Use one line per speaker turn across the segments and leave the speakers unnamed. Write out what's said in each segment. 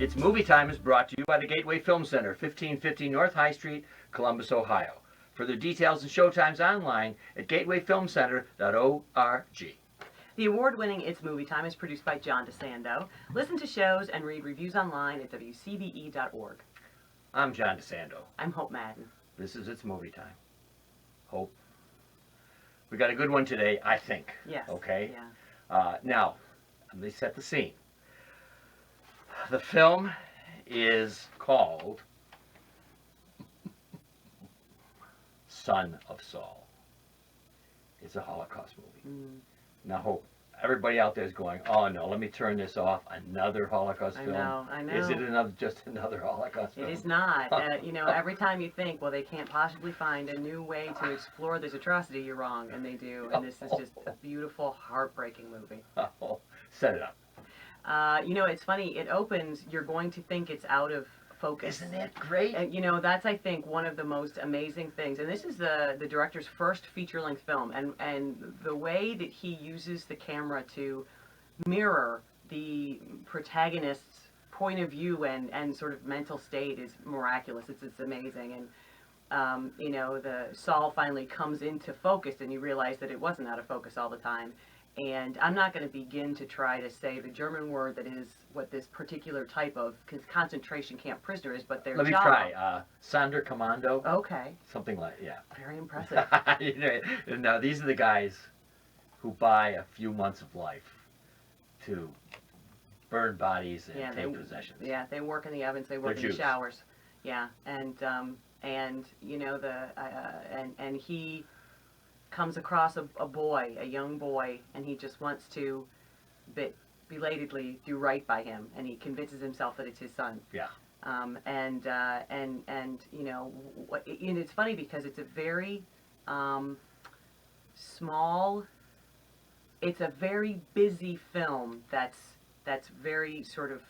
It's Movie Time is brought to you by the Gateway Film Center, 1550 North High Street, Columbus, Ohio. Further details and showtimes online at gatewayfilmcenter.org.
The award-winning It's Movie Time is produced by John DeSando. Listen to shows and read reviews online at WCBE.org.
I'm John DeSando.
I'm Hope Madden.
This is It's Movie Time. Hope. We got a good one today, I think.
Yes.
Okay?
Yeah.
Now, let me set the scene. The film is called Son of Saul. It's a Holocaust movie. Now, Hope, everybody out there is going, oh no, let me turn this off. Another Holocaust film?
I know.
Is it just another Holocaust film?
It is not. Every time you think, well, they can't possibly find a new way to explore this atrocity, you're wrong, and they do. And this is just a beautiful, heartbreaking movie.
Oh, set it up.
It's funny. It opens, you're going to think it's out of focus.
Isn't that great?
And, that's, I think, one of the most amazing things. And this is the director's first feature-length film. And the way that he uses the camera to mirror the protagonist's point of view and sort of mental state is miraculous. It's amazing. And, the Saul finally comes into focus and you realize that it wasn't out of focus all the time. And I'm not going to begin to try to say the German word that is what this particular type of concentration camp prisoner is, but their job.
Let me try. Sonderkommando.
Okay.
Something like, yeah.
Very impressive.
Now, these are the guys who buy a few months of life to burn bodies and take possessions.
Yeah, they work in the ovens, they work in the showers. Yeah, and he comes across a young boy, and he just wants to, belatedly, do right by him, and he convinces himself that it's his son.
Yeah.
And it's funny because it's a very small. It's a very busy film that's very sort of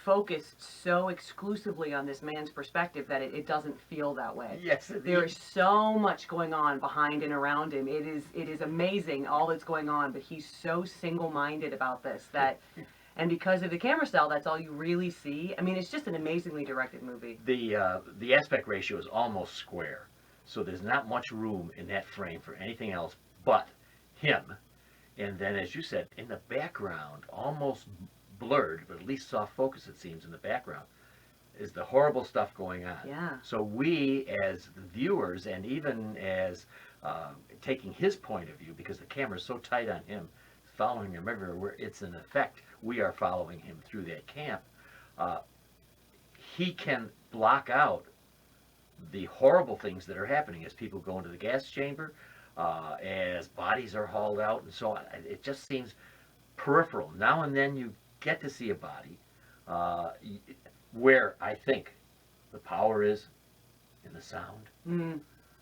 focused so exclusively on this man's perspective that it doesn't feel that way.
Yes,
there is so much going on behind and around him. It is amazing all that's going on, but he's so single-minded about this that, and because of the camera style, that's all you really see. I mean, it's just an amazingly directed movie.
The aspect ratio is almost square, so there's not much room in that frame for anything else but him. And then, as you said, in the background, almost blurred, but at least soft focus, it seems, in the background, is the horrible stuff going on.
Yeah.
So we, as the viewers, and even as taking his point of view, because the camera is so tight on him, following him everywhere, where it's an effect, we are following him through that camp, he can block out the horrible things that are happening as people go into the gas chamber, as bodies are hauled out, and so on. It just seems peripheral. Now and then you get to see a body where I think the power is in the sound.
Mm.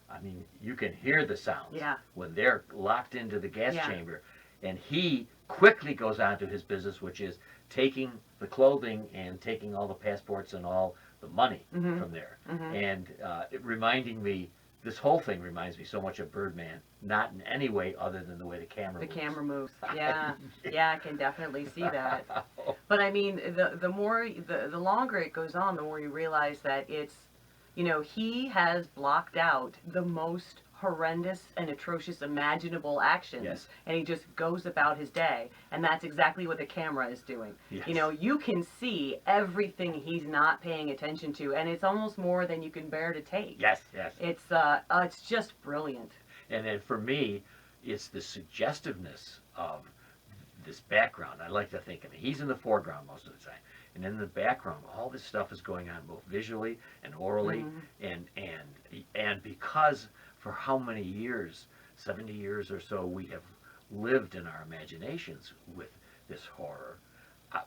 I mean, you can hear the sounds when they're locked into the gas chamber, and he quickly goes on to his business, which is taking the clothing and taking all the passports and all the money from there. And reminding me, this whole thing reminds me so much of Birdman, not in any way other than the way the camera moves.
The camera moves. Yeah. Yeah, I can definitely see that. But I mean, the longer it goes on, the more you realize that it's, he has blocked out the most horrendous and atrocious imaginable actions.
Yes.
And he just goes about his day. And that's exactly what the camera is doing.
Yes.
You can see everything he's not paying attention to, and it's almost more than you can bear to take.
Yes, yes.
It's just brilliant.
And then for me, it's the suggestiveness of this background. I like to think of it. He's in the foreground most of the time. And in the background, all this stuff is going on both visually and orally. And because for how many years, 70 years or so, we have lived in our imaginations with this horror,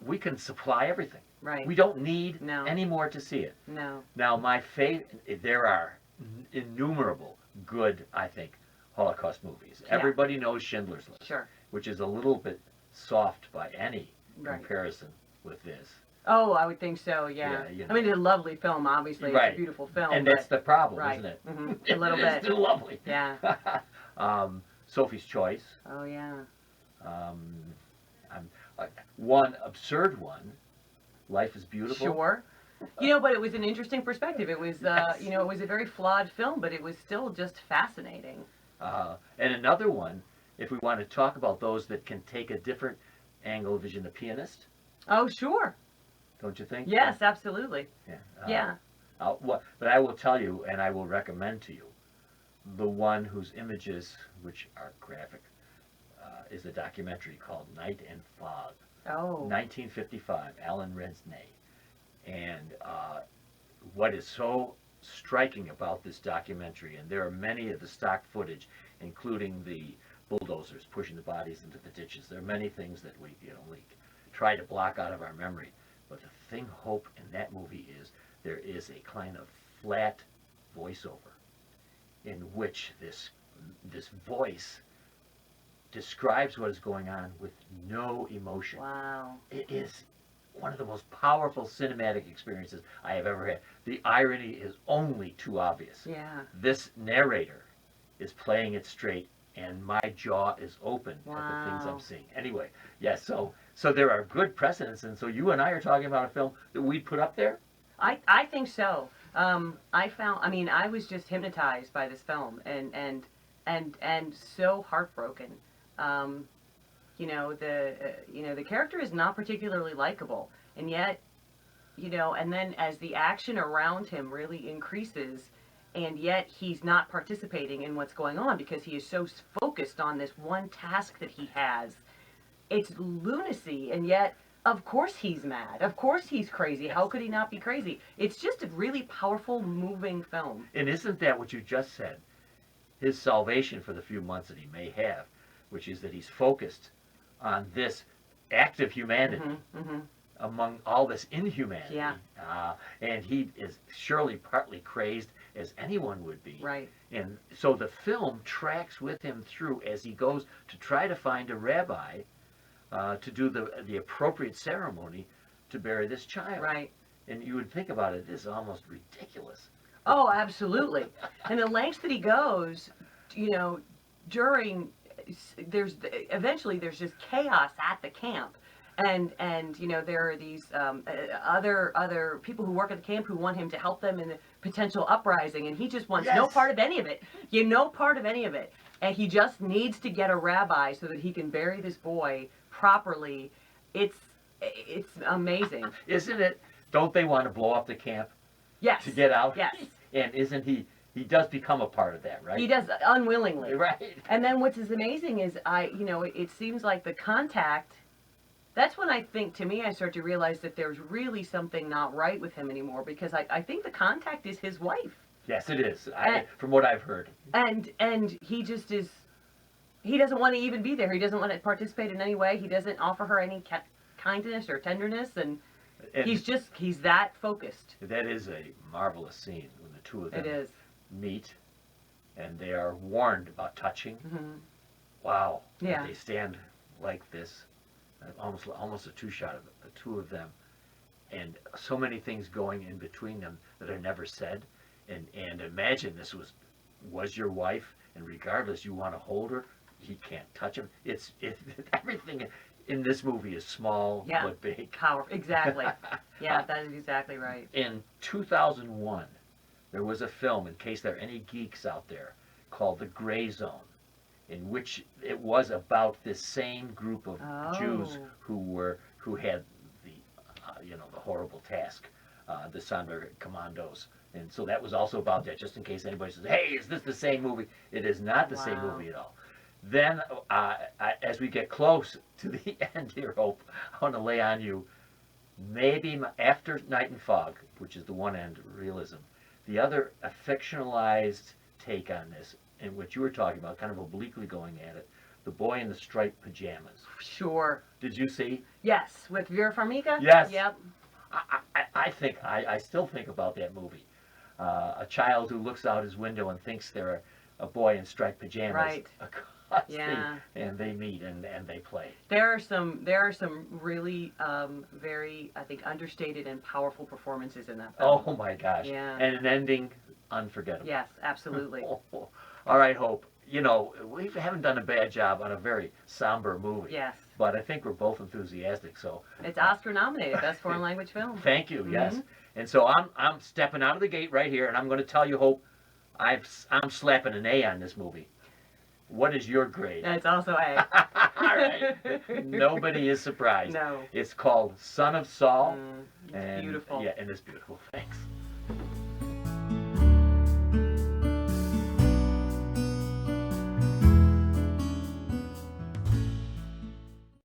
we can supply everything.
Right.
We don't need any more to see it.
No.
Now, my favorite, there are innumerable good, I think, Holocaust movies. Everybody knows Schindler's List, which is a little bit soft by any comparison with this.
Oh, I would think so, yeah. I mean, it's a lovely film, obviously. It's a beautiful film.
And that's the problem, isn't it?
A little bit.
It's still lovely.
Yeah.
Sophie's Choice.
Oh, yeah.
One absurd one Life is Beautiful.
Sure. But it was an interesting perspective. It was,
Yes.
it was a very flawed film, but it was still just fascinating.
And another one, if we want to talk about those that can take a different angle of vision, The Pianist,
Oh, sure.
don't you think?
Yes, absolutely.
Yeah.
Yeah.
But I will tell you, and I will recommend to you, the one whose images, which are graphic, is a documentary called Night and Fog,
Oh.
1955, Alan Resnais. And what is so striking about this documentary, and there are many of the stock footage, including the bulldozers pushing the bodies into the ditches. There are many things that we try to block out of our memory. But the thing, Hope, in that movie is there is a kind of flat voiceover in which this voice describes what is going on with no emotion.
Wow.
It is one of the most powerful cinematic experiences I have ever had. The irony is only too obvious.
Yeah.
This narrator is playing it straight, and my jaw is open at the things I'm
Wow.
seeing. Anyway, yes, so there are good precedents, and so you and I are talking about a film that we'd put up there?
I think so. I was just hypnotized by this film and so heartbroken. The character is not particularly likable, and yet, and then as the action around him really increases, and yet he's not participating in what's going on because he is so focused on this one task that he has. It's lunacy, and yet, of course he's mad. Of course he's crazy. How could he not be crazy? It's just a really powerful, moving film.
And isn't that what you just said? His salvation for the few months that he may have, which is that he's focused on this act of humanity among all this inhumanity.
Yeah.
And he is surely partly crazed, as anyone would be.
Right.
And so the film tracks with him through as he goes to try to find a rabbi to do the appropriate ceremony to bury this child.
Right.
And you would think about it, this is almost ridiculous.
Oh, absolutely. And the lengths that he goes, eventually there's just chaos at the camp. And there are these other people who work at the camp who want him to help them in the potential uprising, and he just wants no
Yes.
part of any of it. No part of any of it. And he just needs to get a rabbi so that he can bury this boy properly. It's amazing.
Isn't it? Don't they want to blow up the camp
Yes.
to get out?
Yes.
And isn't he does become a part of that, right?
He does unwillingly.
Right.
And then what's amazing is it seems like the contact. That's when I think, to me, I start to realize that there's really something not right with him anymore, because I think the contact is his wife.
Yes, it is. From what I've heard.
And he just is. He doesn't want to even be there. He doesn't want to participate in any way. He doesn't offer her any kindness or tenderness, and he's that focused.
That is a marvelous scene when the two of them
It is.
meet, and they are warned about touching.
Mm-hmm.
Wow.
Yeah.
And they stand like this, almost a two-shot of the two of them, and so many things going in between them that are never said. And imagine this was your wife, and regardless, you want to hold her, he can't touch him. It's everything in this movie is small but big.
Powerful. Exactly. Yeah, that is exactly right.
In 2001, there was a film, in case there are any geeks out there, called The Gray Zone, in which it was about this same group of Jews who had the horrible task, the DeSando commandos. And so that was also about that, just in case anybody says, hey, is this the same movie? It is not the same movie at all. Then, as we get close to the end here, Hope, I want to lay on you, maybe after Night and Fog, which is the one end realism, the other, a fictionalized take on this, and what you were talking about, kind of obliquely going at it, The Boy in the Striped Pajamas.
Sure.
Did you see?
Yes, with Vera Farmiga?
Yes.
Yep.
I still think about that movie. A child who looks out his window and thinks they're a boy in striped pajamas.
Right.
Yeah. And they meet and they play.
There are some really very, I think, understated and powerful performances in that film.
Oh my gosh.
Yeah.
And an ending unforgettable.
Yes, absolutely.
All right, Hope. you know, we haven't done a bad job on a very somber movie.
Yes.
But I think we're both enthusiastic, so.
It's Oscar nominated, Best Foreign Language Film.
Thank you, yes.
Mhm.
And so I'm stepping out of the gate right here, and I'm going to tell you, Hope, I'm slapping an A on this movie. What is your grade?
It's also A.
All right. Nobody is surprised.
No.
It's called Son of Saul.
It's
and,
beautiful.
Yeah, and it's beautiful. Thanks.